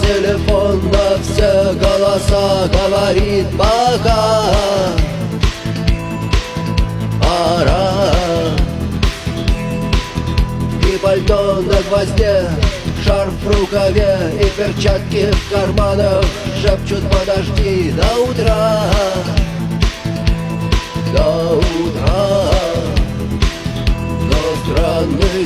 телефон на все голоса говорит пока. Пора. И пальто на гвозде, шарф в рукаве и перчатки в карманах шепчут: подожди до утра, до утра. Но странный